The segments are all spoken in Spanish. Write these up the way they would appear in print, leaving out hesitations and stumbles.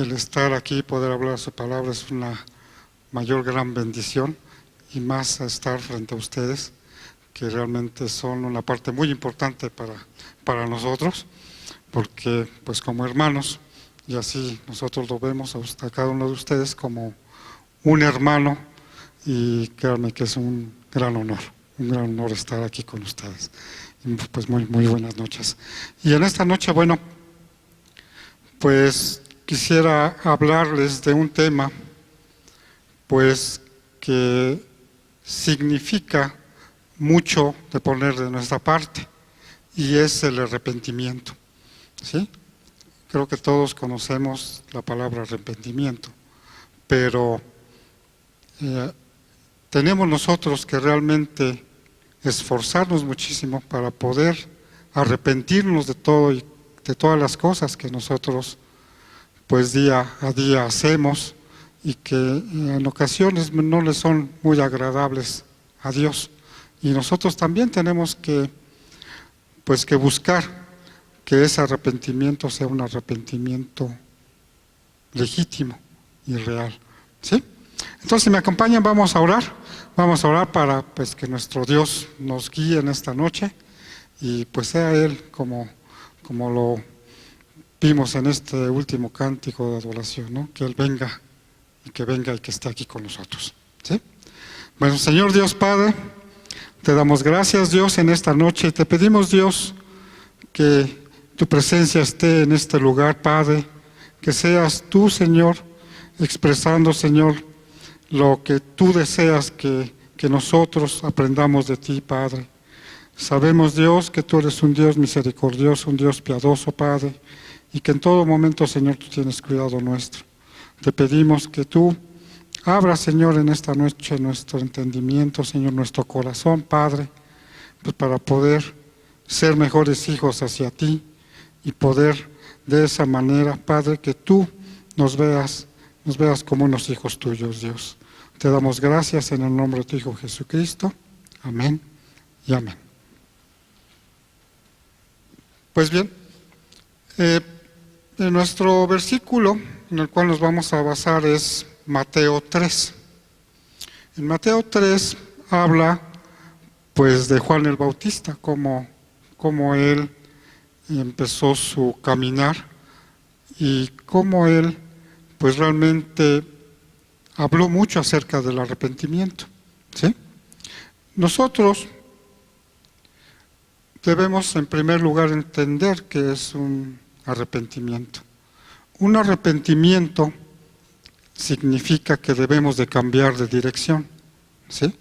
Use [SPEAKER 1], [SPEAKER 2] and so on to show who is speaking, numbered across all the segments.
[SPEAKER 1] el estar aquí y poder hablar su palabra es una mayor gran bendición, y más a estar frente a ustedes, que realmente son una parte muy importante para nosotros, porque pues como hermanos, y así nosotros lo vemos a cada uno de ustedes como un hermano, y créanme que es un gran honor estar aquí con ustedes. Y pues muy buenas noches. Y en esta noche, bueno, pues quisiera hablarles de un tema pues que significa mucho de poner de nuestra parte, y es el arrepentimiento, ¿sí? Creo que todos conocemos la palabra arrepentimiento, pero tenemos nosotros que realmente esforzarnos muchísimo para poder arrepentirnos de todo y de todas las cosas que nosotros pues día a día hacemos y que en ocasiones no les son muy agradables a Dios. Y nosotros también tenemos que pues que buscar que ese arrepentimiento sea un arrepentimiento legítimo y real, ¿sí? Entonces, si me acompañan, vamos a orar para pues que nuestro Dios nos guíe en esta noche, y pues sea Él como lo vimos en este último cántico de adoración, ¿no? Que Él venga y que esté aquí con nosotros, ¿sí? Bueno, Señor Dios Padre, te damos gracias, Dios, en esta noche, y te pedimos, Dios, que tu presencia esté en este lugar, Padre, que seas tú, Señor, expresando, Señor, lo que tú deseas que nosotros aprendamos de ti, Padre. Sabemos, Dios, que tú eres un Dios misericordioso, un Dios piadoso, Padre, y que en todo momento, Señor, tú tienes cuidado nuestro. Te pedimos que tú abras, Señor, en esta noche nuestro entendimiento, Señor, nuestro corazón, Padre, pues para poder ser mejores hijos hacia ti y poder de esa manera, Padre, que tú nos veas como unos hijos tuyos, Dios. Te damos gracias en el nombre de tu Hijo Jesucristo. Amén y amén. Pues bien, en nuestro versículo en el cual nos vamos a basar es Mateo 3. En Mateo 3 habla pues de Juan el Bautista, como él empezó su caminar y cómo él pues realmente habló mucho acerca del arrepentimiento, ¿sí? Nosotros debemos en primer lugar entender qué es un arrepentimiento. Un arrepentimiento significa que debemos de cambiar de dirección, ¿sí?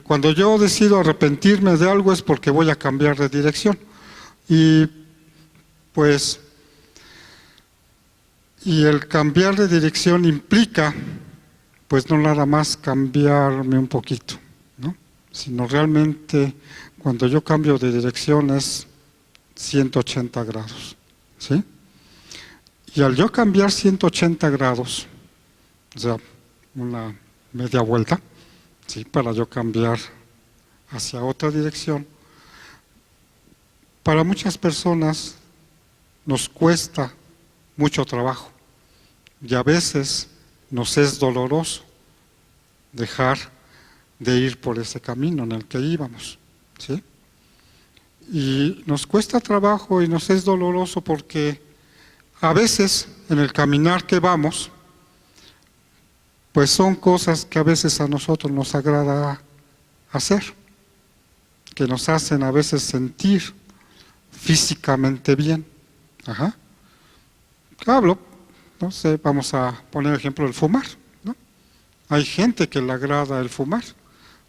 [SPEAKER 1] Cuando yo decido arrepentirme de algo es porque voy a cambiar de dirección. Y pues, el cambiar de dirección implica, pues no nada más cambiarme un poquito, ¿no? Sino realmente cuando yo cambio de dirección es 180 grados, ¿sí? Y al yo cambiar 180 grados, o sea, una media vuelta, ¿sí? Para yo cambiar hacia otra dirección, para muchas personas nos cuesta mucho trabajo y a veces nos es doloroso dejar de ir por ese camino en el que íbamos, ¿sí? Y nos cuesta trabajo y nos es doloroso porque a veces en el caminar que vamos, pues son cosas que a veces a nosotros nos agrada hacer, que nos hacen a veces sentir físicamente bien. Ajá. Hablo, no sé, vamos a poner ejemplo el fumar, ¿no? Hay gente que le agrada el fumar,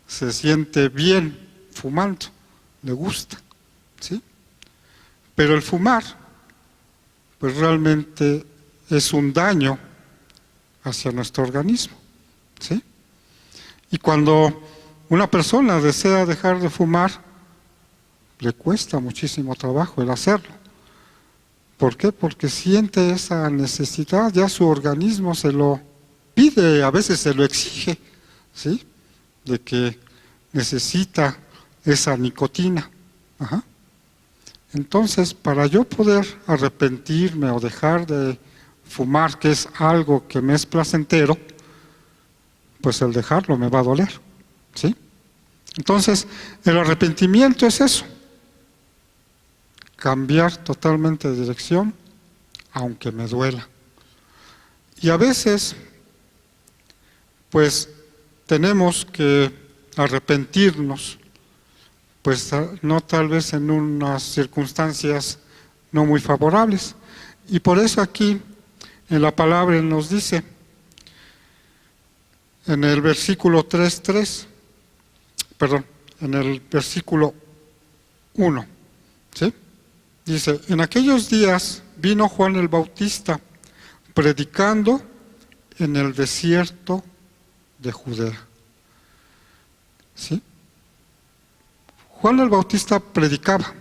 [SPEAKER 1] se siente bien fumando, le gusta, ¿sí? Pero el fumar, pues realmente es un daño hacia nuestro organismo, ¿sí? Y cuando una persona desea dejar de fumar, le cuesta muchísimo trabajo el hacerlo. ¿Por qué? Porque siente esa necesidad, ya su organismo se lo pide, a veces se lo exige, ¿sí? De que necesita esa nicotina. Ajá. Entonces, para yo poder arrepentirme o dejar de fumar, que es algo que me es placentero, pues el dejarlo me va a doler, ¿sí? Entonces, el arrepentimiento es eso, cambiar totalmente de dirección, aunque me duela. Y a veces, pues, tenemos que arrepentirnos, pues no tal vez en unas circunstancias no muy favorables. Y por eso aquí en la palabra nos dice, en el versículo 3:3, perdón, en el versículo 1, ¿sí? Dice, en aquellos días vino Juan el Bautista predicando en el desierto de Judea. ¿Sí? Juan el Bautista predicaba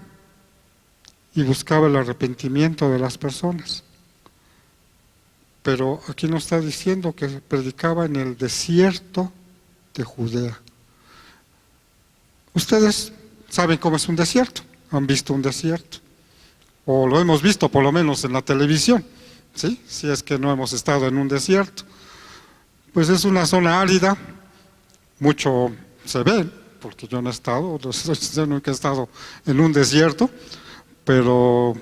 [SPEAKER 1] y buscaba el arrepentimiento de las personas. Pero aquí nos está diciendo que predicaba en el desierto de Judea. Ustedes saben cómo es un desierto, han visto un desierto, o lo hemos visto por lo menos en la televisión, ¿sí? Si es que no hemos estado en un desierto. Pues es una zona árida, mucho se ve, porque yo no he estado, yo nunca he estado en un desierto, pero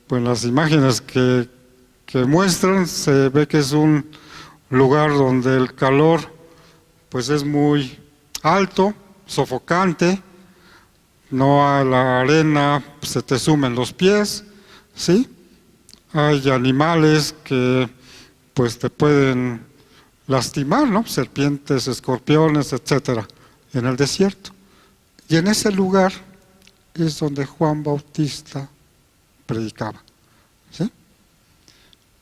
[SPEAKER 1] pues las imágenes que muestran se ve que es un lugar donde el calor pues es muy alto, sofocante, no a la arena se te sumen los pies, ¿sí? Hay animales que pues te pueden lastimar, ¿no? Serpientes, escorpiones, etcétera, en el desierto. Y en ese lugar es donde Juan Bautista predicaba, ¿sí?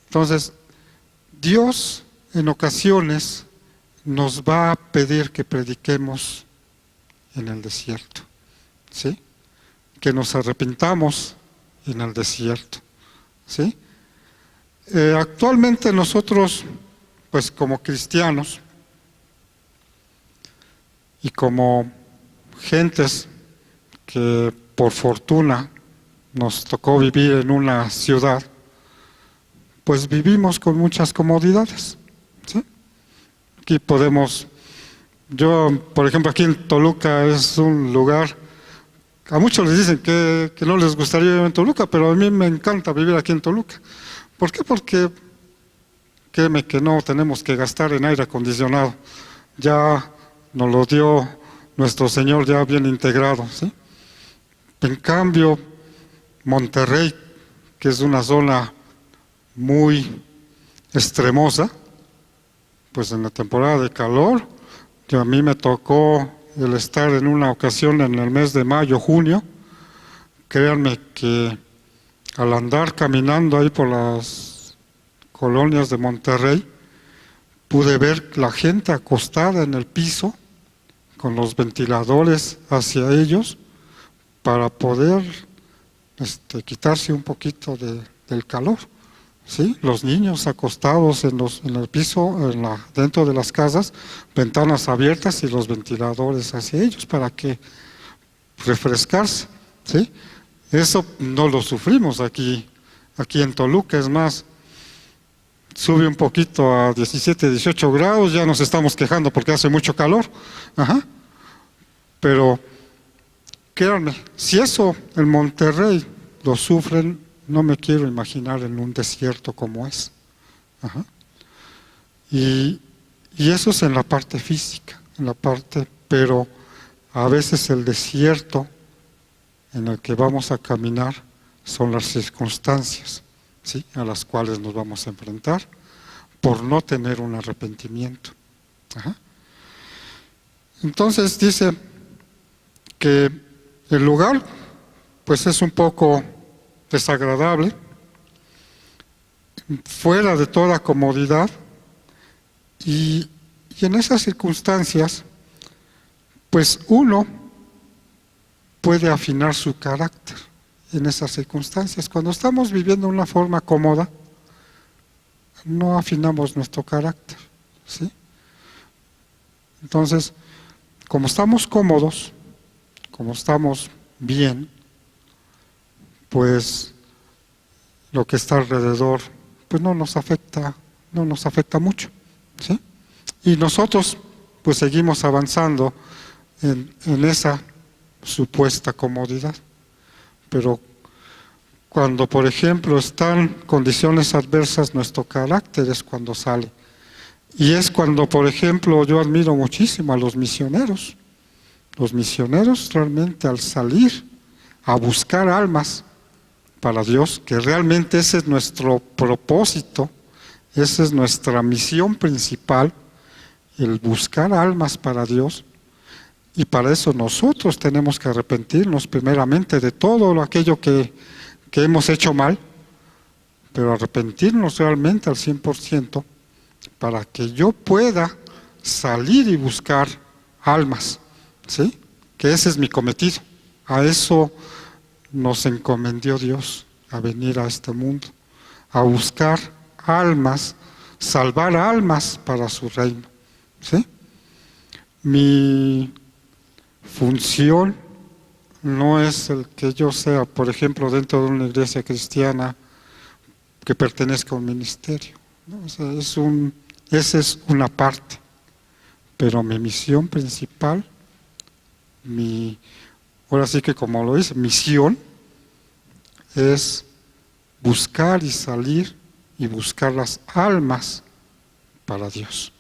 [SPEAKER 1] Entonces, Dios en ocasiones nos va a pedir que prediquemos en el desierto, ¿sí? Que nos arrepintamos en el desierto, ¿sí? Actualmente nosotros, pues como cristianos y como gentes que por fortuna nos tocó vivir en una ciudad, pues vivimos con muchas comodidades, ¿sí? Aquí podemos, yo por ejemplo aquí en Toluca es un lugar, a muchos les dicen que no les gustaría vivir en Toluca, pero a mí me encanta vivir aquí en Toluca. ¿Por qué? Porque créeme que no tenemos que gastar en aire acondicionado, ya nos lo dio nuestro Señor ya bien integrado, ¿sí? En cambio, Monterrey, que es una zona muy extremosa, pues en la temporada de calor, a mí me tocó el estar en una ocasión en el mes de mayo, junio, créanme que al andar caminando ahí por las colonias de Monterrey, pude ver la gente acostada en el piso, con los ventiladores hacia ellos, para poder quitarse un poquito del calor, ¿sí? Los niños acostados en el piso, dentro de las casas, ventanas abiertas y los ventiladores hacia ellos para que refrescarse, ¿sí? Eso no lo sufrimos aquí en Toluca, es más, sube un poquito a 17, 18 grados, ya nos estamos quejando porque hace mucho calor, ajá. Pero créanme, si eso en Monterrey lo sufren, no me quiero imaginar en un desierto como es. Ajá. Y eso es en la parte física, pero a veces el desierto en el que vamos a caminar son las circunstancias, ¿sí? A las cuales nos vamos a enfrentar por no tener un arrepentimiento. Ajá. Entonces dice que el lugar pues es un poco desagradable, fuera de toda comodidad, y en esas circunstancias pues uno puede afinar su carácter en esas circunstancias. Cuando estamos viviendo de una forma cómoda, no afinamos nuestro carácter, ¿sí? Entonces, como estamos cómodos, como estamos bien, pues lo que está alrededor pues no nos afecta mucho, ¿sí? Y nosotros pues seguimos avanzando en esa supuesta comodidad. Pero cuando, por ejemplo, están condiciones adversas, nuestro carácter es cuando sale. Y es cuando, por ejemplo, yo admiro muchísimo a los misioneros. Los misioneros realmente al salir a buscar almas para Dios, que realmente ese es nuestro propósito, esa es nuestra misión principal, el buscar almas para Dios. Y para eso nosotros tenemos que arrepentirnos primeramente de todo aquello que hemos hecho mal, pero arrepentirnos realmente al 100% para que yo pueda salir y buscar almas, ¿sí? Que ese es mi cometido. A eso nos encomendó Dios, a venir a este mundo, a buscar almas, salvar almas para su reino, ¿sí? Mi función no es el que yo sea, por ejemplo, dentro de una iglesia cristiana que pertenezca a un ministerio, ¿no? O sea, esa es una parte, pero mi misión principal, ahora sí que como lo dice, misión es buscar y salir y buscar las almas para Dios,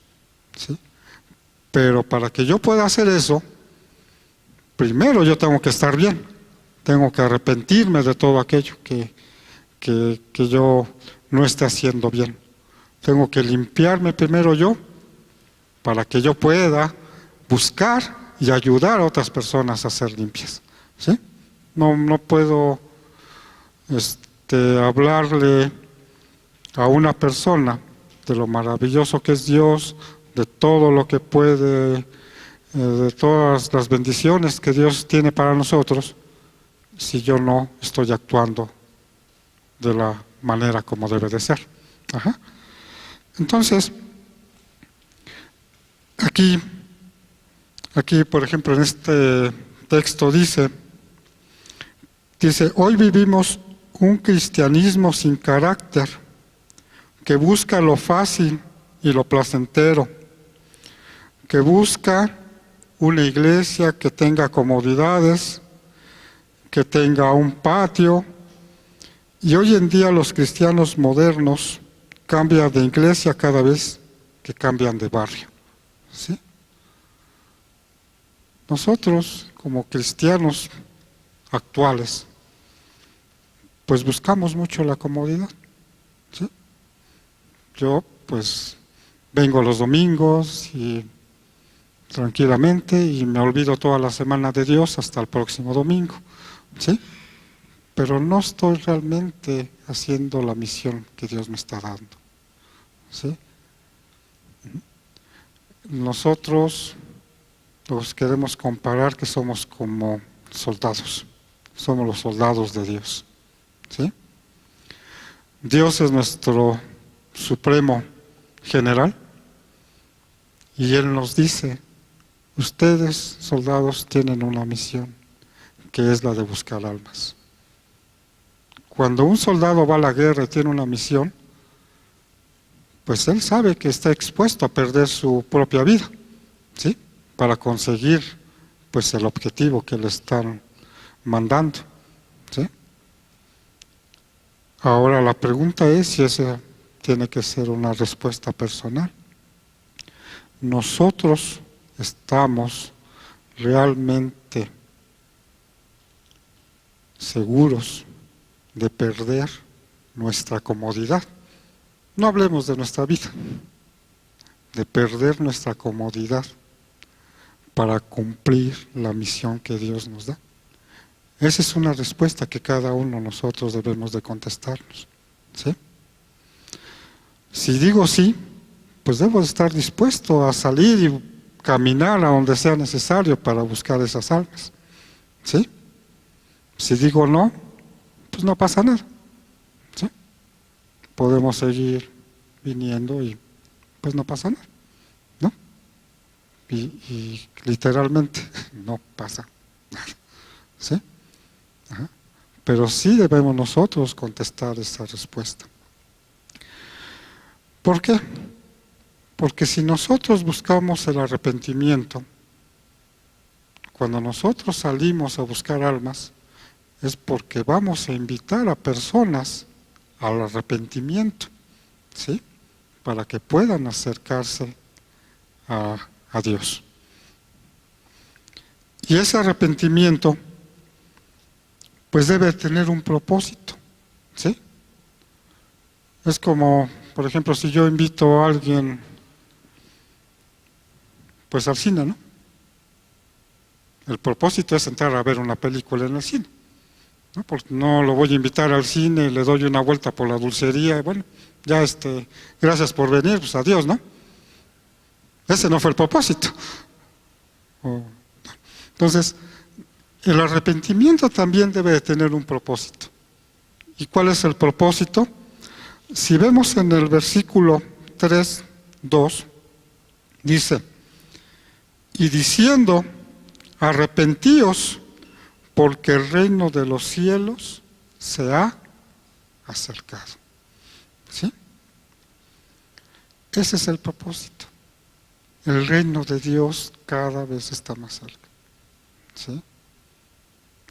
[SPEAKER 1] ¿sí? Pero para que yo pueda hacer eso, primero yo tengo que estar bien, tengo que arrepentirme de todo aquello que yo no esté haciendo bien. Tengo que limpiarme primero yo, para que yo pueda buscar y ayudar a otras personas a ser limpias, ¿sí? No puedo hablarle a una persona de lo maravilloso que es Dios, de todo lo que puede, de todas las bendiciones que Dios tiene para nosotros, si yo no estoy actuando de la manera como debe de ser. Ajá. Entonces, aquí, por ejemplo, en este texto dice, hoy vivimos un cristianismo sin carácter, que busca lo fácil y lo placentero, que busca una iglesia que tenga comodidades, que tenga un patio, y hoy en día los cristianos modernos cambian de iglesia cada vez que cambian de barrio, ¿sí? Nosotros, como cristianos actuales, pues buscamos mucho la comodidad, ¿sí? Yo, pues, vengo los domingos y tranquilamente y me olvido toda la semana de Dios hasta el próximo domingo, ¿sí? Pero no estoy realmente haciendo la misión que Dios me está dando, ¿sí? Nosotros los queremos comparar que somos como soldados, somos los soldados de Dios, ¿sí? Dios es nuestro supremo general y Él nos dice, ustedes soldados tienen una misión que es la de buscar almas. Cuando un soldado va a la guerra y tiene una misión, pues él sabe que está expuesto a perder su propia vida, ¿sí? Para conseguir pues el objetivo que le están mandando, ¿sí? Ahora la pregunta es si esa tiene que ser una respuesta personal. Nosotros estamos realmente seguros de perder nuestra comodidad. No hablemos de nuestra vida, de perder nuestra comodidad para cumplir la misión que Dios nos da. Esa es una respuesta que cada uno de nosotros debemos de contestarnos, ¿sí? Si digo sí, pues debo de estar dispuesto a salir y caminar a donde sea necesario para buscar esas almas, ¿sí? Si digo no, pues no pasa nada, ¿sí? Podemos seguir viniendo y pues no pasa nada, ¿no? Y literalmente no pasa nada, ¿sí? Ajá. Pero sí debemos nosotros contestar esa respuesta. ¿Por qué? Porque si nosotros buscamos el arrepentimiento, cuando nosotros salimos a buscar almas, es porque vamos a invitar a personas al arrepentimiento, ¿sí? Para que puedan acercarse a Dios. Y ese arrepentimiento, pues debe tener un propósito, ¿sí? Es como, por ejemplo, si yo invito a alguien, pues al cine, ¿no? El propósito es entrar a ver una película en el cine, ¿no? Porque no lo voy a invitar al cine, le doy una vuelta por la dulcería, y bueno, ya gracias por venir, pues adiós, ¿no? Ese no fue el propósito. Entonces, el arrepentimiento también debe de tener un propósito. ¿Y cuál es el propósito? Si vemos en el versículo 3:2, dice, y diciendo, arrepentíos, porque el reino de los cielos se ha acercado. ¿Sí? Ese es el propósito. El reino de Dios cada vez está más cerca. ¿Sí?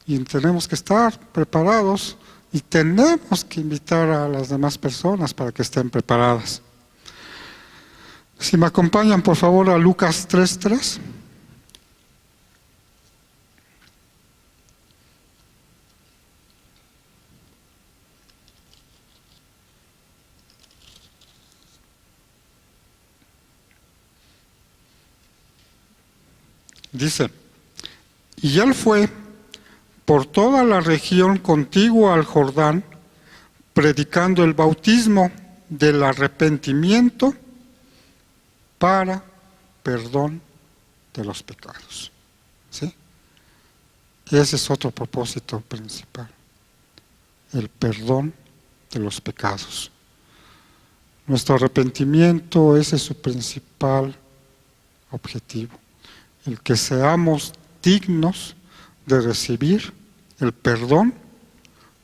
[SPEAKER 1] Y tenemos que estar preparados y tenemos que invitar a las demás personas para que estén preparadas. Si me acompañan, por favor, a Lucas 3:3. Dice, y él fue por toda la región contigua al Jordán, predicando el bautismo del arrepentimiento para perdón de los pecados. ¿Sí? Ese es otro propósito principal, el perdón de los pecados. Nuestro arrepentimiento, ese es su principal objetivo, el que seamos dignos de recibir el perdón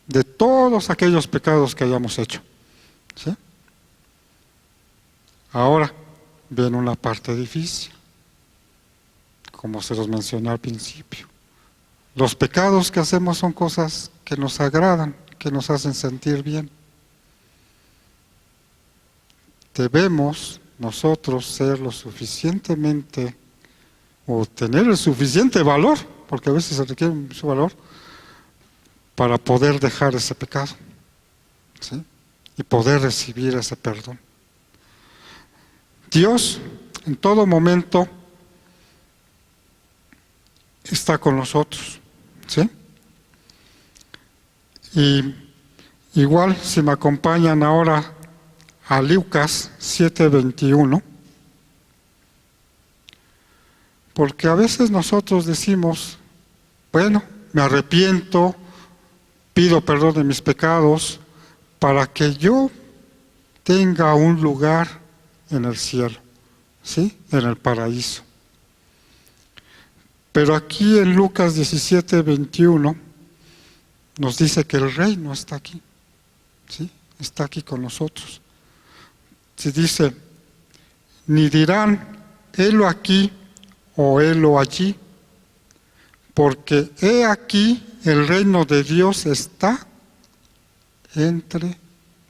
[SPEAKER 1] de todos aquellos pecados que hayamos hecho. ¿Sí? Ahora viene una parte difícil, como se los mencioné al principio. Los pecados que hacemos son cosas que nos agradan, que nos hacen sentir bien. Debemos nosotros ser lo suficientemente, o tener el suficiente valor, porque a veces se requiere mucho valor, para poder dejar ese pecado, ¿sí? Y poder recibir ese perdón. Dios en todo momento está con nosotros, ¿sí? Y igual, si me acompañan ahora a Lucas 7:21, porque a veces nosotros decimos, bueno, me arrepiento, pido perdón de mis pecados, para que yo tenga un lugar en el cielo, ¿sí? En el paraíso. Pero aquí en Lucas 17:21 nos dice que el reino está aquí, ¿sí? Está aquí con nosotros. Se dice, ni dirán, helo aquí o helo allí, porque he aquí el reino de Dios está entre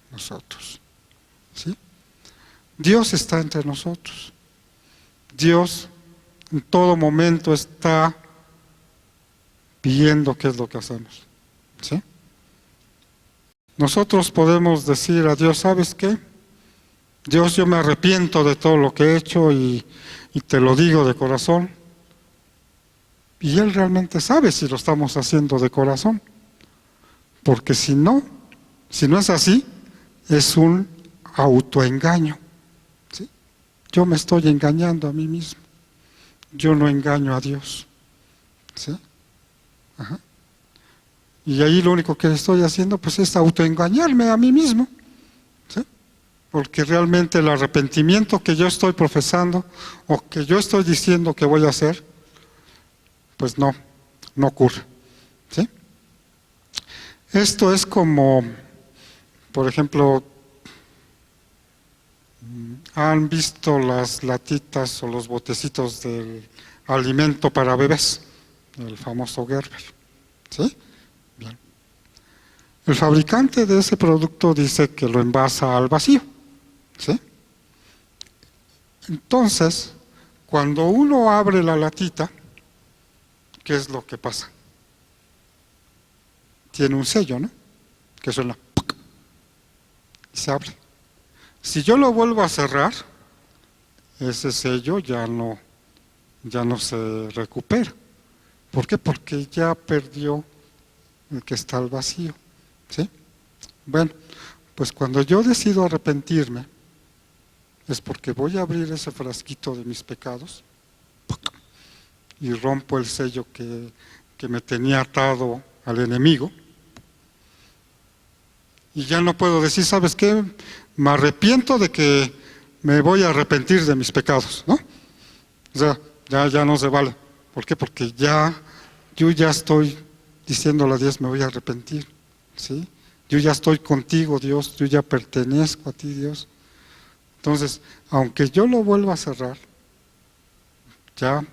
[SPEAKER 1] nosotros. ¿Sí? Dios está entre nosotros. Dios en todo momento está viendo qué es lo que hacemos. ¿Sí? Nosotros podemos decir a Dios, ¿sabes qué? Dios, yo me arrepiento de todo lo que he hecho y te lo digo de corazón. Y Él realmente sabe si lo estamos haciendo de corazón. Porque si no es así, es un autoengaño. ¿Sí? Yo me estoy engañando a mí mismo. Yo no engaño a Dios. ¿Sí? Ajá. Y ahí lo único que estoy haciendo pues es autoengañarme a mí mismo. ¿Sí? Porque realmente el arrepentimiento que yo estoy profesando o que yo estoy diciendo que voy a hacer, pues no ocurre. ¿Sí? Esto es como, por ejemplo, ¿Han visto las latitas o los botecitos del alimento para bebés? El famoso Gerber. ¿Sí? Bien. El fabricante de ese producto dice que lo envasa al vacío. ¿Sí? Entonces, cuando uno abre la latita, ¿qué es lo que pasa? Tiene un sello, ¿no? Que suena ¡puc! Y se abre. Si yo lo vuelvo a cerrar, ese sello ya no se recupera. ¿Por qué? Porque ya perdió el que está al vacío. ¿Sí? Bueno, pues cuando yo decido arrepentirme, es porque voy a abrir ese frasquito de mis pecados y rompo el sello que me tenía atado al enemigo. Y ya no puedo decir, ¿sabes qué? Me arrepiento de que me voy a arrepentir de mis pecados, ¿no? O sea, ya no se vale. ¿Por qué? Porque yo ya estoy diciéndole a Dios, me voy a arrepentir, ¿sí? Yo ya estoy contigo, Dios, yo ya pertenezco a ti, Dios. Entonces, aunque yo lo vuelva a cerrar, ya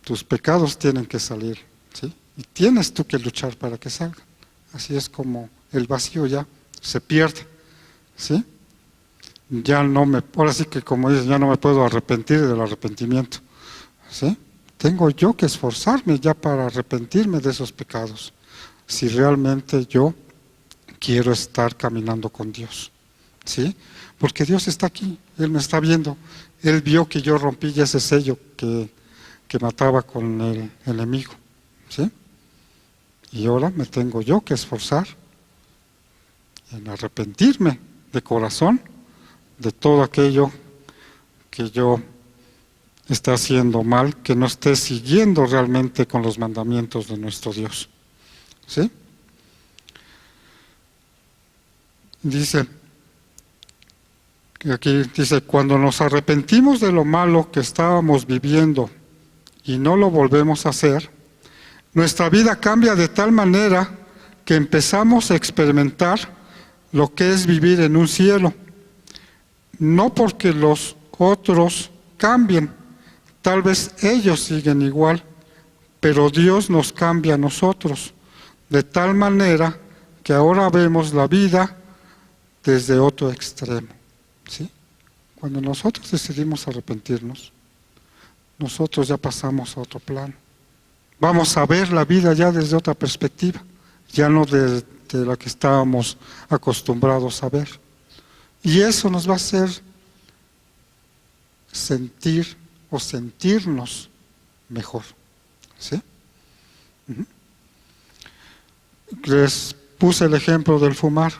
[SPEAKER 1] tus pecados tienen que salir, ¿sí? Y tienes tú que luchar para que salgan. Así es como el vacío ya se pierde, ¿sí? Ahora sí que como dices, ya no me puedo arrepentir del arrepentimiento, ¿sí? Tengo yo que esforzarme ya para arrepentirme de esos pecados, si realmente yo quiero estar caminando con Dios, ¿sí? Porque Dios está aquí, Él me está viendo, Él vio que yo rompí ese sello que mataba con el enemigo, ¿sí? Y ahora me tengo yo que esforzar en arrepentirme de corazón de todo aquello que yo esté haciendo mal, que no esté siguiendo realmente con los mandamientos de nuestro Dios, ¿sí? Aquí dice, cuando nos arrepentimos de lo malo que estábamos viviendo y no lo volvemos a hacer, nuestra vida cambia de tal manera que empezamos a experimentar lo que es vivir en un cielo. No porque los otros cambien, tal vez ellos siguen igual, pero Dios nos cambia a nosotros, de tal manera que ahora vemos la vida desde otro extremo, ¿sí? Cuando nosotros decidimos arrepentirnos, nosotros ya pasamos a otro plano. Vamos a ver la vida ya desde otra perspectiva, ya no desde la que estábamos acostumbrados a ver. Y eso nos va a hacer sentir o sentirnos mejor, ¿sí? Les puse el ejemplo del fumar.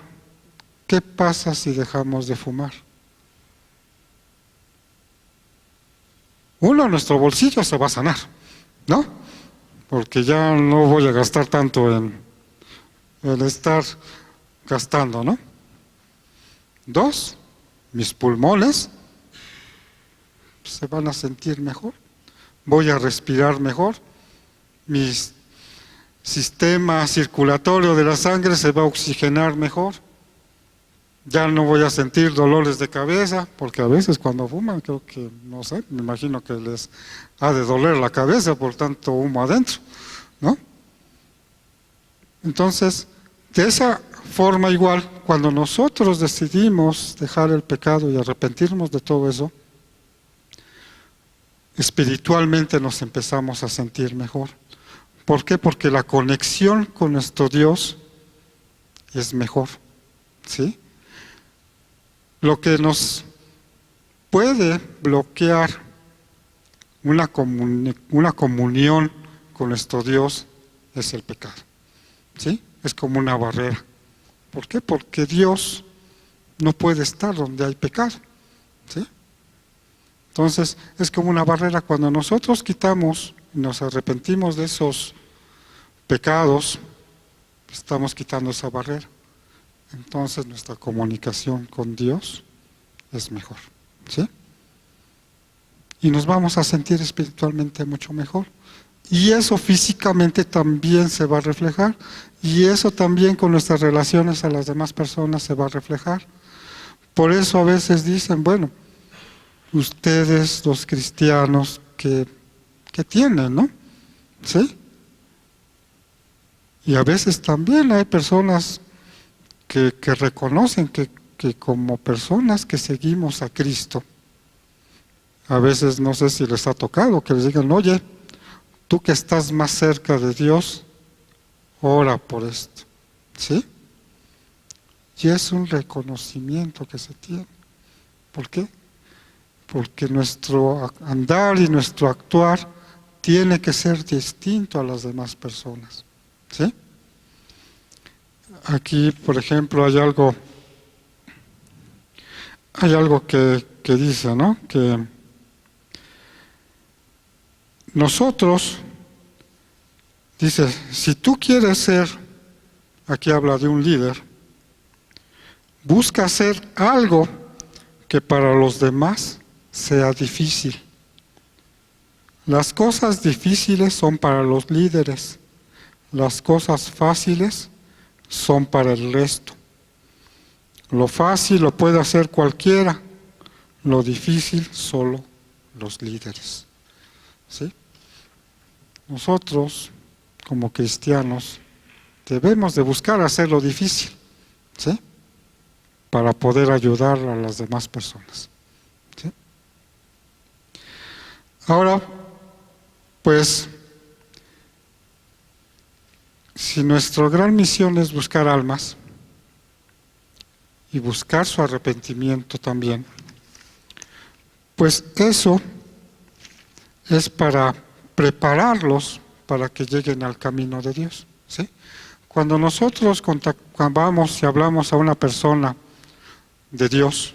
[SPEAKER 1] ¿Qué pasa si dejamos de fumar? Uno, nuestro bolsillo se va a sanar, ¿no? Porque ya no voy a gastar tanto en estar gastando, ¿no? Dos, mis pulmones se van a sentir mejor, voy a respirar mejor, mi sistema circulatorio de la sangre se va a oxigenar mejor, ya no voy a sentir dolores de cabeza, porque a veces cuando fuman, creo que, no sé, me imagino que les ha de doler la cabeza por tanto humo adentro, ¿no? Entonces, de esa forma igual, cuando nosotros decidimos dejar el pecado y arrepentirnos de todo eso, espiritualmente nos empezamos a sentir mejor. ¿Por qué? Porque la conexión con nuestro Dios es mejor, ¿sí? Lo que nos puede bloquear una comunión con nuestro Dios es el pecado, ¿sí? Es como una barrera. ¿Por qué? Porque Dios no puede estar donde hay pecado, ¿sí? Entonces, es como una barrera. Cuando nosotros quitamos y nos arrepentimos de esos pecados, estamos quitando esa barrera. Entonces, nuestra comunicación con Dios es mejor, ¿sí? Y nos vamos a sentir espiritualmente mucho mejor. Y eso físicamente también se va a reflejar. Y eso también con nuestras relaciones a las demás personas se va a reflejar. Por eso a veces dicen, bueno, ustedes los cristianos que tienen, ¿no? ¿Sí? Y a veces también hay personas que reconocen que como personas que seguimos a Cristo, a veces no sé si les ha tocado que les digan, oye, tú que estás más cerca de Dios, ora por esto, ¿sí? Y es un reconocimiento que se tiene. ¿Por qué? Porque nuestro andar y nuestro actuar tiene que ser distinto a las demás personas, ¿sí? Aquí, por ejemplo, hay algo que dice, ¿no? Que nosotros, dice, si tú quieres ser, aquí habla de un líder, busca hacer algo que para los demás sea difícil. Las cosas difíciles son para los líderes, las cosas fáciles son para el resto. Lo fácil lo puede hacer cualquiera, lo difícil solo los líderes. ¿Sí? Nosotros, como cristianos, debemos de buscar hacer lo difícil, ¿sí? Para poder ayudar a las demás personas, ¿sí? Ahora, pues, si nuestra gran misión es buscar almas y buscar su arrepentimiento también, pues eso es para prepararlos para que lleguen al camino de Dios, ¿sí? Cuando nosotros vamos y hablamos a una persona de Dios,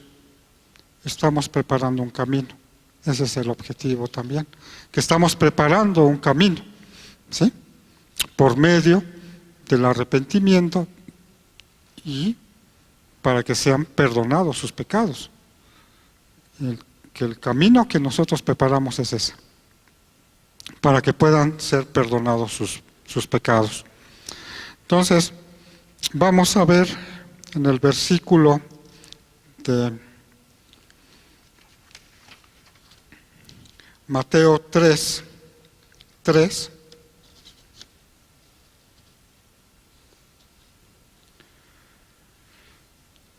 [SPEAKER 1] estamos preparando un camino. Ese es el objetivo también, que estamos preparando un camino, ¿sí? Por medio del arrepentimiento y para que sean perdonados sus pecados. Que el camino que nosotros preparamos es ese, para que puedan ser perdonados sus pecados. Entonces, vamos a ver en el versículo de Mateo 3:3.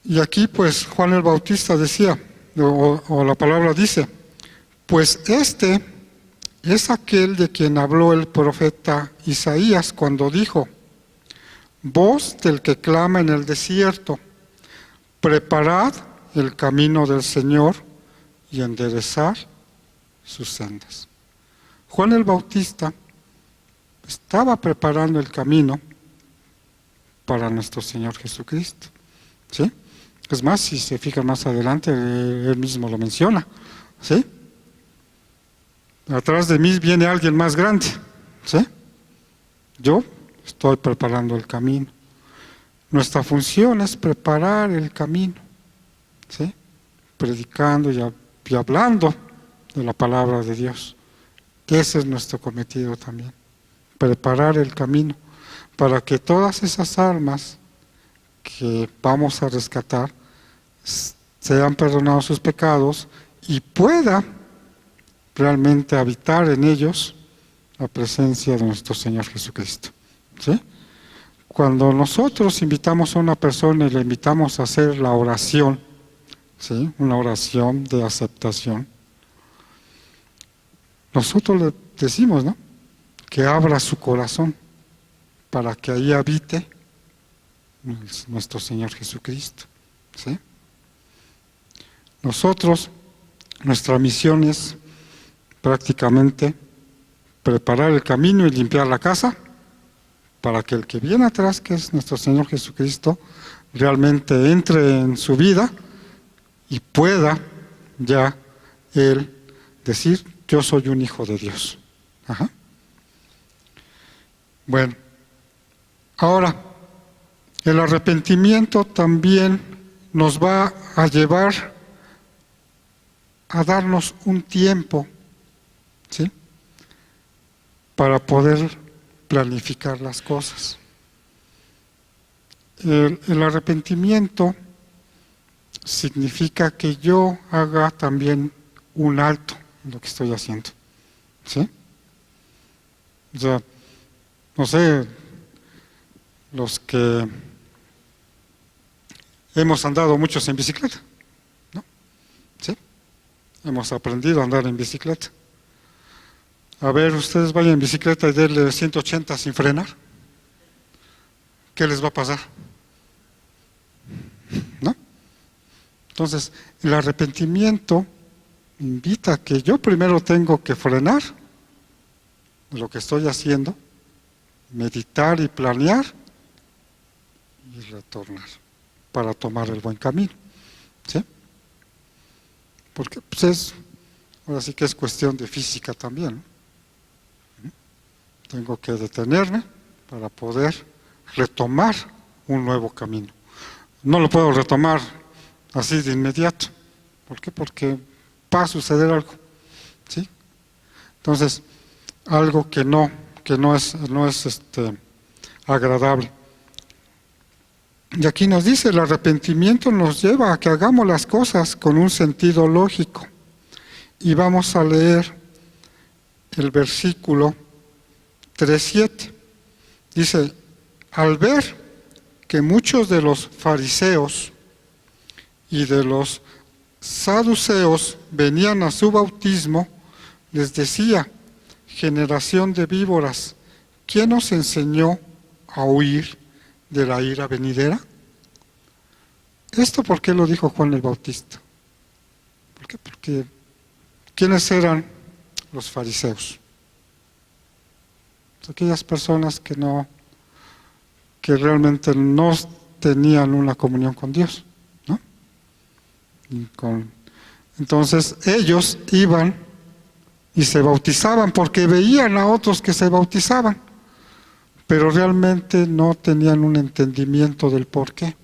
[SPEAKER 1] Y aquí pues Juan el Bautista decía, o la palabra dice, pues este es aquel de quien habló el profeta Isaías cuando dijo, voz del que clama en el desierto, preparad el camino del Señor y enderezar sus sendas. Juan el Bautista estaba preparando el camino para nuestro Señor Jesucristo, ¿sí? Es más, si se fijan más adelante, él mismo lo menciona, ¿sí? Atrás de mí viene alguien más grande, ¿sí? Yo estoy preparando el camino. Nuestra función es preparar el camino, ¿sí? Predicando y hablando de la palabra de Dios. Ese es nuestro cometido también, preparar el camino para que todas esas almas que vamos a rescatar sean perdonados sus pecados y pueda realmente habitar en ellos la presencia de nuestro Señor Jesucristo, ¿sí? Cuando nosotros invitamos a una persona y le invitamos a hacer la oración, ¿sí? Una oración de aceptación, nosotros le decimos, ¿no?, que abra su corazón para que ahí habite nuestro Señor Jesucristo, ¿sí? Nosotros, nuestra misión es prácticamente preparar el camino y limpiar la casa para que el que viene atrás, que es nuestro Señor Jesucristo, realmente entre en su vida y pueda ya él decir, yo soy un hijo de Dios. Ajá. Bueno, ahora, el arrepentimiento también nos va a llevar a darnos un tiempo, ¿sí?, para poder planificar las cosas. El arrepentimiento significa que yo haga también un alto en lo que estoy haciendo. ¿Sí? O sea, no sé, los que hemos andado muchos en bicicleta, ¿no? ¿Sí? Hemos aprendido a andar en bicicleta. A ver, ustedes vayan en bicicleta y denle 180 sin frenar. ¿Qué les va a pasar? ¿No? Entonces, el arrepentimiento invita a que yo primero tengo que frenar lo que estoy haciendo, meditar y planear y retornar para tomar el buen camino. ¿Sí? Porque pues ahora sí que es cuestión de física también, ¿no? Tengo que detenerme para poder retomar un nuevo camino. No lo puedo retomar así de inmediato. ¿Por qué? Porque va a suceder algo. ¿Sí? Entonces, algo que no es agradable. Y aquí nos dice, el arrepentimiento nos lleva a que hagamos las cosas con un sentido lógico. Y vamos a leer el versículo 3:7. Dice, al ver que muchos de los fariseos y de los saduceos venían a su bautismo, les decía, generación de víboras, ¿quién os enseñó a huir de la ira venidera? ¿Esto por qué lo dijo Juan el Bautista? ¿Por qué? Porque ¿quiénes eran los fariseos? Aquellas personas que realmente no tenían una comunión con Dios, ¿no? Entonces ellos iban y se bautizaban porque veían a otros que se bautizaban, pero realmente no tenían un entendimiento del por qué.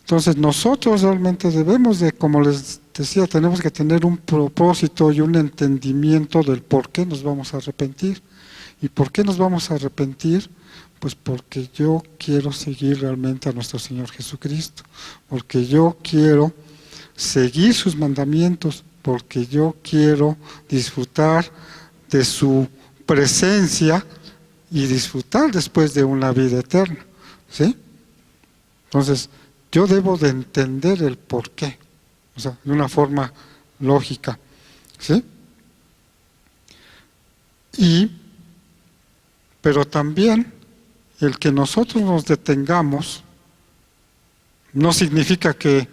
[SPEAKER 1] Entonces nosotros realmente debemos de, como les decía, tenemos que tener un propósito y un entendimiento del por qué nos vamos a arrepentir. ¿Y por qué nos vamos a arrepentir? Pues porque yo quiero seguir realmente a nuestro Señor Jesucristo, porque yo quiero seguir sus mandamientos, porque yo quiero disfrutar de su presencia y disfrutar después de una vida eterna. ¿Sí? Entonces, yo debo de entender el por qué, o sea, de una forma lógica. ¿Sí? Pero también el que nosotros nos detengamos no significa que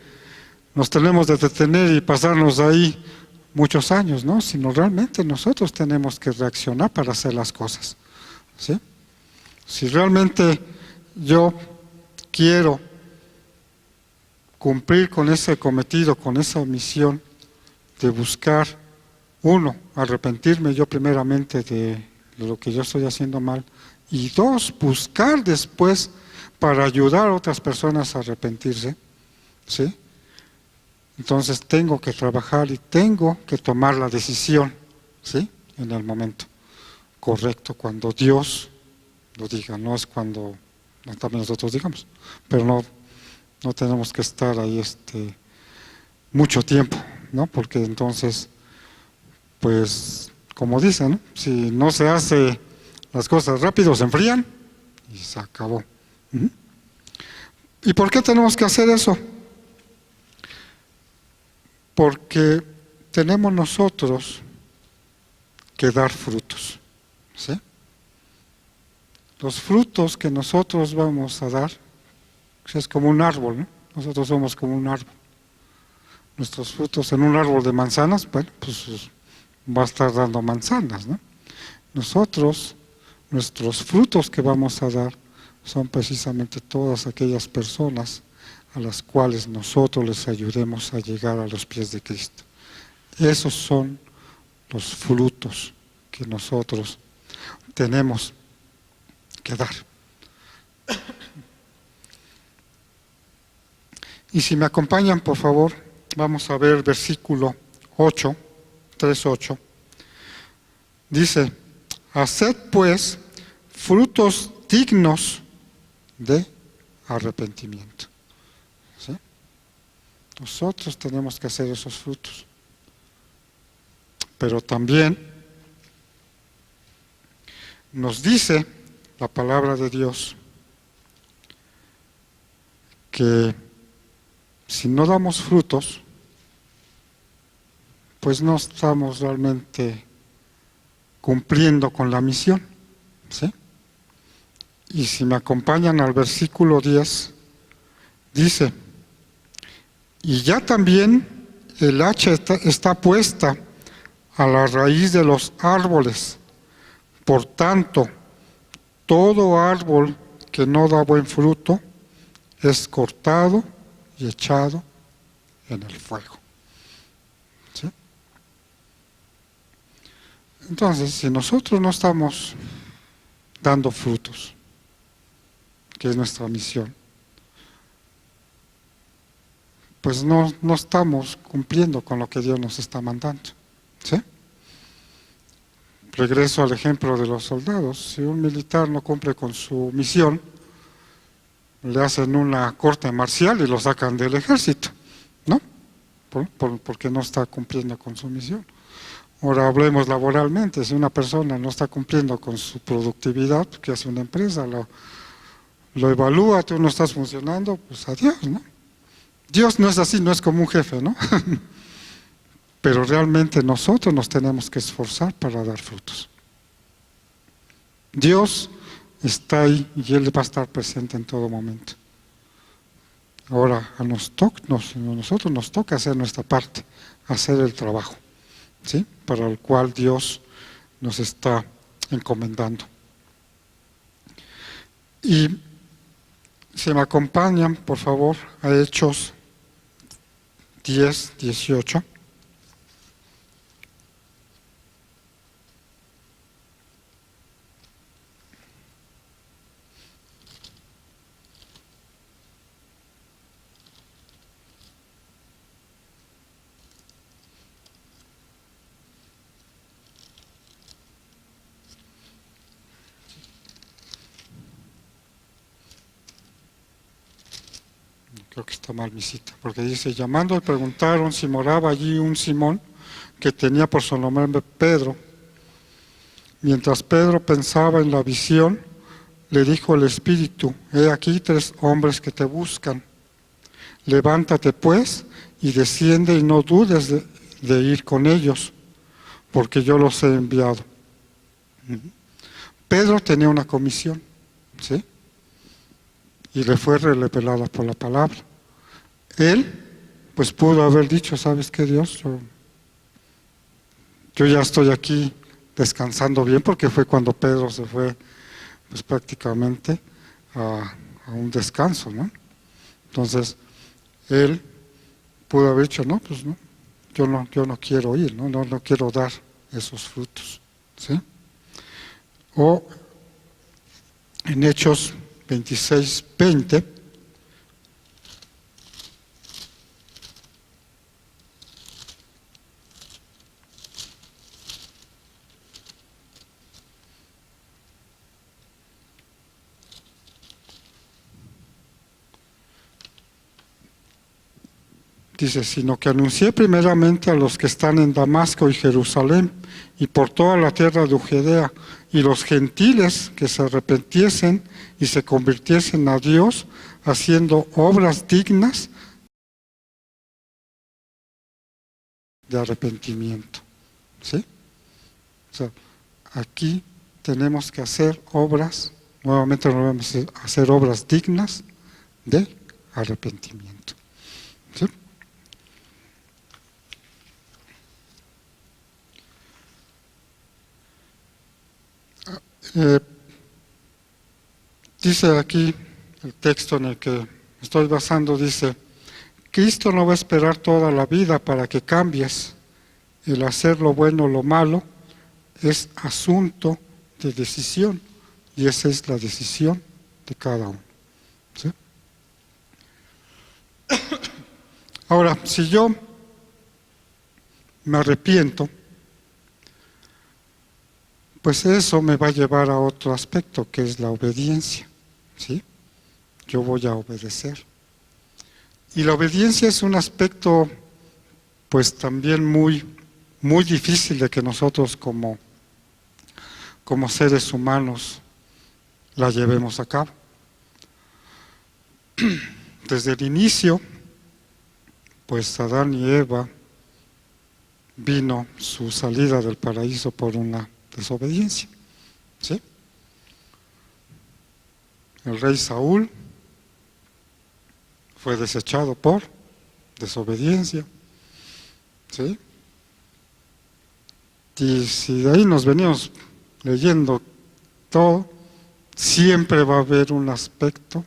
[SPEAKER 1] nos tenemos de detener y pasarnos ahí muchos años, ¿no? Sino realmente nosotros tenemos que reaccionar para hacer las cosas. ¿Sí? Si realmente yo quiero cumplir con ese cometido, con esa misión de buscar, uno, arrepentirme yo primeramente de lo que yo estoy haciendo mal, y dos, buscar después para ayudar a otras personas a arrepentirse, ¿sí? Entonces tengo que trabajar y tengo que tomar la decisión, ¿sí? En el momento correcto, cuando Dios lo diga, no es cuando también nosotros digamos, pero no tenemos que estar ahí mucho tiempo, ¿no? Porque entonces, pues, como dicen, ¿no? Si no se hace las cosas rápido, se enfrían y se acabó. ¿Y por qué tenemos que hacer eso? Porque tenemos nosotros que dar frutos, ¿sí? Los frutos que nosotros vamos a dar, es como un árbol, ¿no? Nosotros somos como un árbol. Nuestros frutos en un árbol de manzanas, bueno, pues va a estar dando manzanas, ¿no? Nuestros frutos que vamos a dar son precisamente todas aquellas personas a las cuales nosotros les ayudemos a llegar a los pies de Cristo. Esos son los frutos que nosotros tenemos que dar. Y si me acompañan, por favor, vamos a ver versículo 8, 3:8. Dice, haced pues frutos dignos de arrepentimiento. ¿Sí? Nosotros tenemos que hacer esos frutos. Pero también nos dice la palabra de Dios que si no damos frutos, pues no estamos realmente cumpliendo con la misión, ¿sí? Y si me acompañan al versículo 10, dice: y ya también el hacha está puesta a la raíz de los árboles. Por tanto, todo árbol que no da buen fruto es cortado y echado en el fuego. ¿Sí? Entonces, si nosotros no estamos dando frutos, que es nuestra misión, pues no estamos cumpliendo con lo que Dios nos está mandando. ¿Sí? Regreso al ejemplo de los soldados. Si un militar no cumple con su misión, le hacen una corte marcial y lo sacan del ejército, ¿no? Porque no está cumpliendo con su misión. Ahora hablemos laboralmente. Si una persona no está cumpliendo con su productividad, que hace una empresa, lo evalúa, tú no estás funcionando, pues adiós, ¿no? Dios no es así, no es como un jefe, ¿no? Pero realmente nosotros nos tenemos que esforzar para dar frutos. Dios está ahí y Él va a estar presente en todo momento. Ahora a nosotros nos toca hacer nuestra parte, hacer el trabajo, ¿sí? Para el cual Dios nos está encomendando. Y si me acompañan, por favor, a Hechos 10, 18. Creo que está mal mi cita, porque dice: llamando y preguntaron si moraba allí un Simón, que tenía por su nombre Pedro. Mientras Pedro pensaba en la visión, le dijo el Espíritu: he aquí 3 hombres que te buscan. Levántate pues y desciende y no dudes de ir con ellos, porque yo los he enviado. Pedro tenía una comisión, ¿sí? Y le fue revelada por la palabra. Él, pues pudo haber dicho: ¿sabes qué, Dios? Yo ya estoy aquí descansando bien, porque fue cuando Pedro se fue, pues prácticamente a un descanso, ¿no? Entonces, él pudo haber dicho: no, pues no, yo no quiero ir, no quiero dar esos frutos, ¿sí? O en Hechos 26, 20, dice: sino que anuncié primeramente a los que están en Damasco y Jerusalén y por toda la tierra de Judea, y los gentiles que se arrepintiesen y se convirtiesen a Dios, haciendo obras dignas de arrepentimiento. ¿Sí? O sea, aquí tenemos que hacer obras, nuevamente vamos a hacer obras dignas de arrepentimiento. ¿Sí? Dice aquí el texto en el que me estoy basando, dice: Cristo no va a esperar toda la vida para que cambies. El hacer lo bueno o lo malo es asunto de decisión, y esa es la decisión de cada uno. ¿Sí? Ahora, si yo me arrepiento, pues eso me va a llevar a otro aspecto, que es la obediencia, ¿sí? Yo voy a obedecer. Y la obediencia es un aspecto pues también muy difícil de que nosotros como seres humanos la llevemos a cabo. Desde el inicio, pues Adán y Eva vino su salida del paraíso por una desobediencia, ¿sí? El rey Saúl fue desechado por desobediencia, ¿sí? Y si de ahí nos venimos leyendo todo, siempre va a haber un aspecto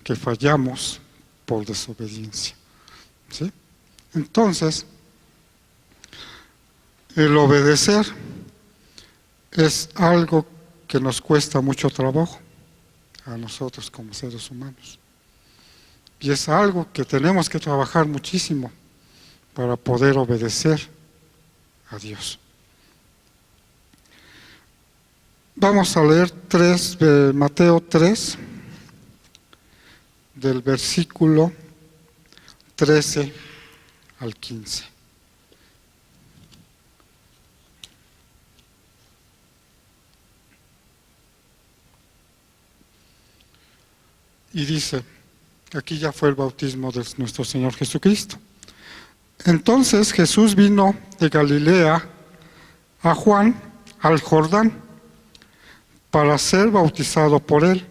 [SPEAKER 1] que fallamos por desobediencia, ¿sí? Entonces, el obedecer es algo que nos cuesta mucho trabajo a nosotros como seres humanos. Y es algo que tenemos que trabajar muchísimo para poder obedecer a Dios. Vamos a leer Mateo 3, del versículo 13 al 15. Y dice, aquí ya fue el bautismo de nuestro Señor Jesucristo. Entonces Jesús vino de Galilea a Juan al Jordán para ser bautizado por él,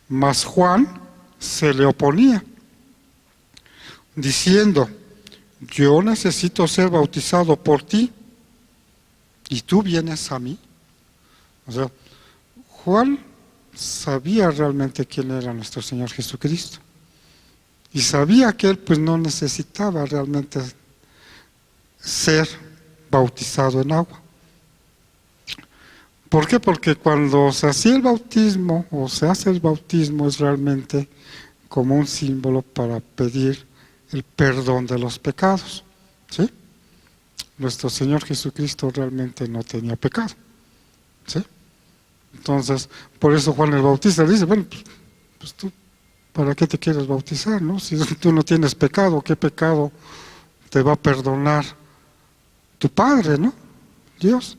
[SPEAKER 1] mas Juan se le oponía, diciendo, yo necesito ser bautizado por ti, y tú vienes a mí. O sea, Juan sabía realmente quién era nuestro Señor Jesucristo, y sabía que él pues no necesitaba realmente ser bautizado en agua. ¿Por qué? Porque cuando se hacía el bautismo, o se hace el bautismo, es realmente como un símbolo para pedir el perdón de los pecados, ¿sí? Nuestro Señor Jesucristo realmente no tenía pecado, ¿sí? Entonces, por eso Juan el Bautista dice, bueno, pues tú, ¿para qué te quieres bautizar, no? Si tú no tienes pecado, ¿qué pecado te va a perdonar tu Padre, no? Dios.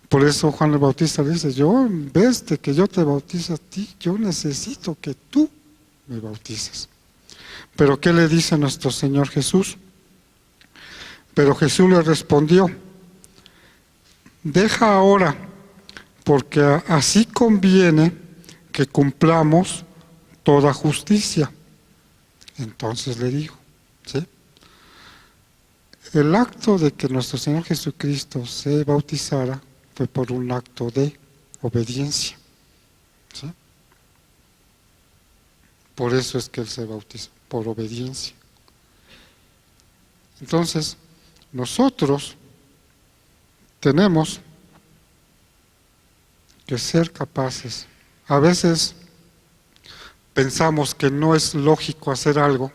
[SPEAKER 1] Por eso Juan el Bautista dice, yo en vez de que yo te bautice a ti, yo necesito que tú me bautices. Pero ¿qué le dice nuestro Señor Jesús? Pero Jesús le respondió, deja ahora, porque así conviene que cumplamos toda justicia. Entonces le dijo, ¿sí? El acto de que nuestro Señor Jesucristo se bautizara fue por un acto de obediencia, ¿sí? Por eso es que Él se bautizó, por obediencia. Entonces, nosotros tenemos que ser capaces. A veces pensamos que no es lógico hacer algo,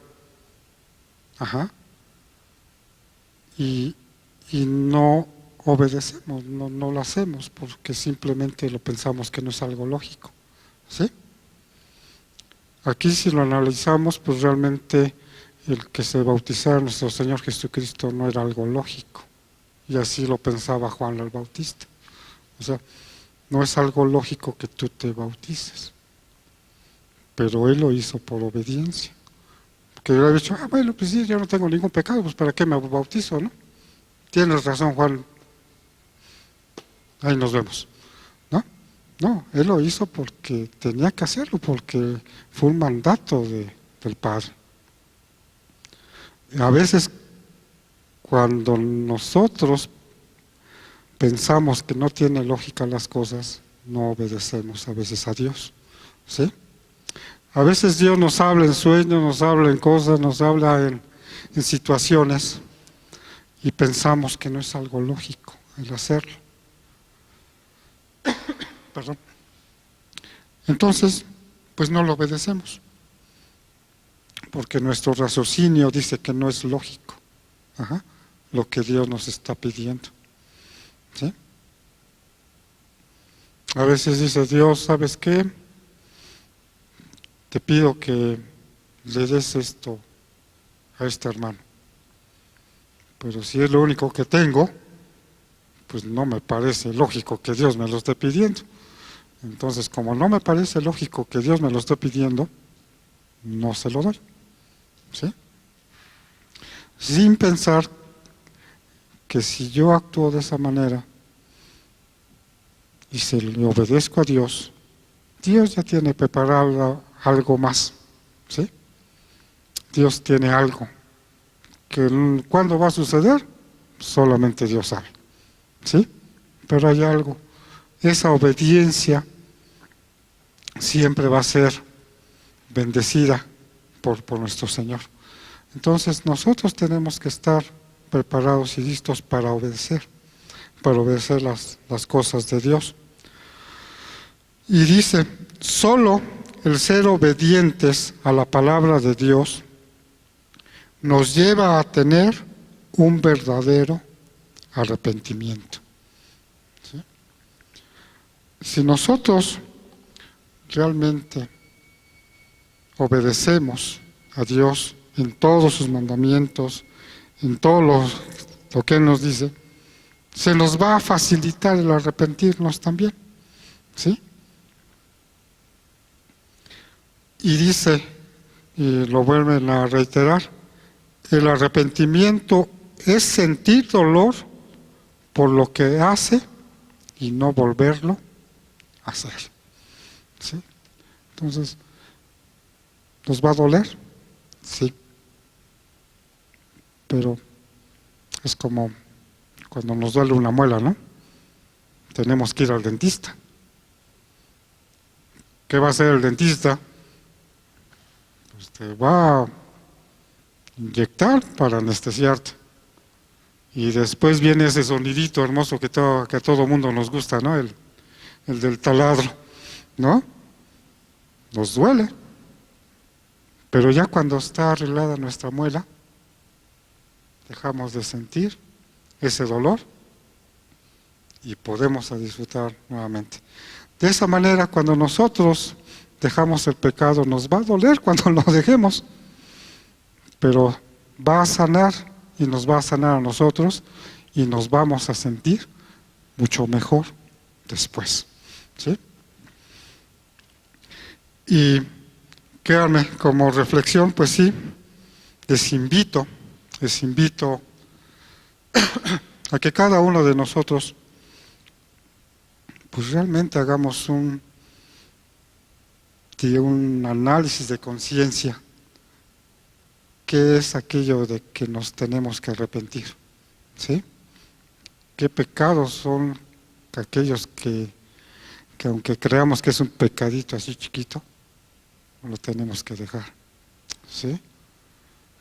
[SPEAKER 1] y no obedecemos, no lo hacemos, porque simplemente lo pensamos que no es algo lógico, ¿sí? Aquí si lo analizamos, pues realmente el que se bautizara nuestro Señor Jesucristo no era algo lógico, y así lo pensaba Juan el Bautista. O sea, no es algo lógico que tú te bautices, pero él lo hizo por obediencia. Porque yo había dicho, bueno, pues sí, yo no tengo ningún pecado, pues ¿para qué me bautizo, no? Tienes razón, Juan, ahí nos vemos, ¿no? No, él lo hizo porque tenía que hacerlo, porque fue un mandato del Padre. A veces, cuando nosotros pensamos que no tiene lógica las cosas, no obedecemos a veces a Dios, ¿sí? A veces Dios nos habla en sueños, nos habla en cosas, nos habla en situaciones, y pensamos que no es algo lógico el hacerlo. Perdón. Entonces, pues no lo obedecemos, porque nuestro raciocinio dice que no es lógico lo que Dios nos está pidiendo, ¿sí? A veces dice Dios, ¿sabes qué? Te pido que le des esto a este hermano. Pero si es lo único que tengo, pues no me parece lógico que Dios me lo esté pidiendo. Entonces, como no me parece lógico que Dios me lo esté pidiendo, no se lo doy. ¿Sí? Sin pensar que si yo actúo de esa manera y se le obedezco a Dios, Dios ya tiene preparado algo más. ¿Sí? Dios tiene algo que ¿cuándo va a suceder? Solamente Dios sabe. ¿Sí? Pero hay algo. Esa obediencia siempre va a ser bendecida por nuestro Señor. Entonces nosotros tenemos que estar preparados y listos para obedecer las cosas de Dios. Y dice, solo el ser obedientes a la palabra de Dios nos lleva a tener un verdadero arrepentimiento. ¿Sí? Si nosotros realmente obedecemos a Dios en todos sus mandamientos, en todo lo que Él nos dice, se nos va a facilitar el arrepentirnos también. ¿Sí? Y dice, y lo vuelven a reiterar, el arrepentimiento es sentir dolor por lo que hace y no volverlo a hacer. ¿Sí? Entonces, ¿nos va a doler? Sí. Pero es como cuando nos duele una muela, ¿no? Tenemos que ir al dentista. ¿Qué va a hacer el dentista? Pues te va a inyectar para anestesiarte. Y después viene ese sonidito hermoso que a todo mundo nos gusta, ¿no? El del taladro, ¿no? Nos duele. Pero ya cuando está arreglada nuestra muela, dejamos de sentir ese dolor y podemos disfrutar nuevamente. De esa manera, cuando nosotros dejamos el pecado, nos va a doler cuando lo dejemos, pero va a sanar y nos va a sanar a nosotros y nos vamos a sentir mucho mejor después. ¿Sí? Y créanme, como reflexión, pues sí, les invito a que cada uno de nosotros pues realmente hagamos un análisis de conciencia. ¿Qué es aquello de que nos tenemos que arrepentir? ¿Sí? ¿Qué pecados son aquellos que aunque creamos que es un pecadito así chiquito, lo tenemos que dejar? ¿Sí?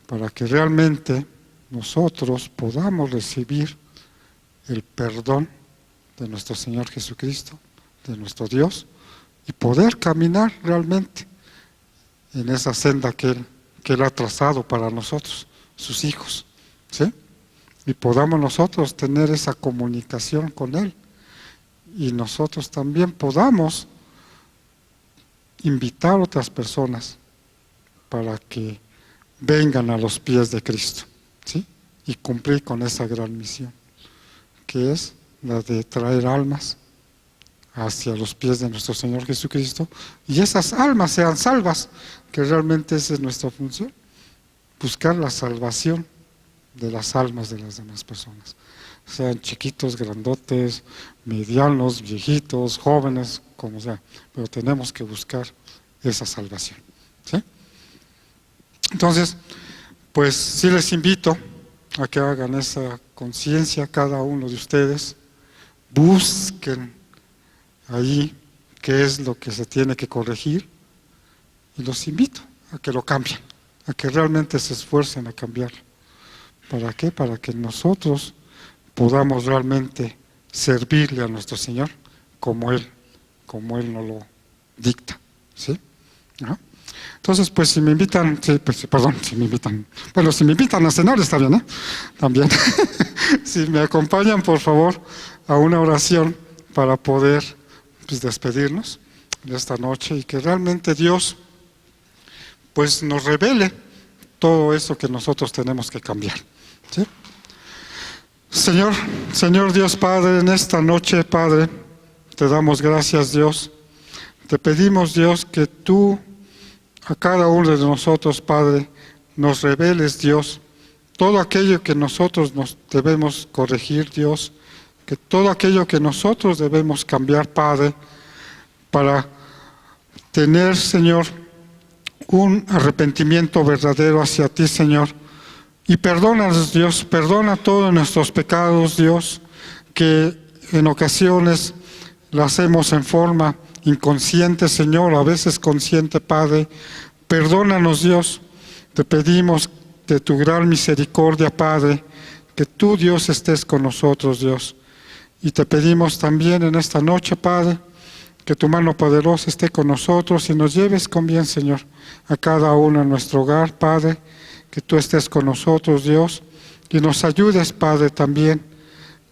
[SPEAKER 1] Para que realmente nosotros podamos recibir el perdón de nuestro Señor Jesucristo, de nuestro Dios, y poder caminar realmente en esa senda que Él ha trazado para nosotros, sus hijos, ¿sí? Y podamos nosotros tener esa comunicación con Él, y nosotros también podamos invitar a otras personas para que vengan a los pies de Cristo, ¿sí? Y cumplir con esa gran misión, que es la de traer almas hacia los pies de nuestro Señor Jesucristo, y esas almas sean salvas, que realmente esa es nuestra función, buscar la salvación de las almas de las demás personas, sean chiquitos, grandotes, medianos, viejitos, jóvenes, como sea, pero tenemos que buscar esa salvación, ¿sí? Entonces, pues sí les invito a que hagan esa conciencia cada uno de ustedes, busquen ahí qué es lo que se tiene que corregir, y los invito a que lo cambien, a que realmente se esfuercen a cambiarlo. ¿Para qué? Para que nosotros podamos realmente servirle a nuestro Señor como Él nos lo dicta, ¿sí? ¿No? Entonces, pues si me invitan, si me invitan, bueno, si me invitan a cenar está bien, ¿eh? También. Si me acompañan, por favor, a una oración para poder pues despedirnos de esta noche, y que realmente Dios pues pues nos revele todo eso que nosotros tenemos que cambiar. ¿Sí? Señor Dios Padre, en esta noche, Padre, te damos gracias, Dios. Te pedimos, Dios, que tú a cada uno de nosotros, Padre, nos reveles, Dios, todo aquello que nosotros nos debemos corregir, Dios, que todo aquello que nosotros debemos cambiar, Padre, para tener, Señor, un arrepentimiento verdadero hacia ti, Señor. Y perdónanos, Dios, perdona todos nuestros pecados, Dios, que en ocasiones lo hacemos en forma inconsciente, Señor, a veces consciente, Padre. Perdónanos, Dios, te pedimos de tu gran misericordia, Padre, que tú, Dios, estés con nosotros, Dios. Y te pedimos también en esta noche, Padre, que tu mano poderosa esté con nosotros y nos lleves con bien, Señor, a cada uno en nuestro hogar, Padre, que tú estés con nosotros, Dios, y nos ayudes, Padre, también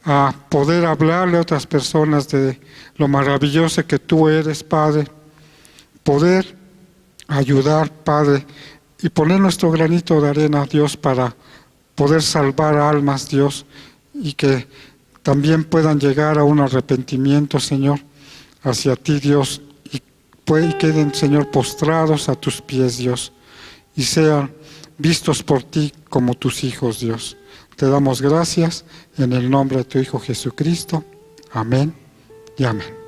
[SPEAKER 1] a poder hablarle a otras personas de lo maravilloso que tú eres, Padre, poder ayudar, Padre, y poner nuestro granito de arena, Dios, para poder salvar almas, Dios, y que también puedan llegar a un arrepentimiento, Señor, hacia ti, Dios, y queden, Señor, postrados a tus pies, Dios, y sean vistos por ti como tus hijos, Dios. Te damos gracias en el nombre de tu Hijo Jesucristo. Amén y amén.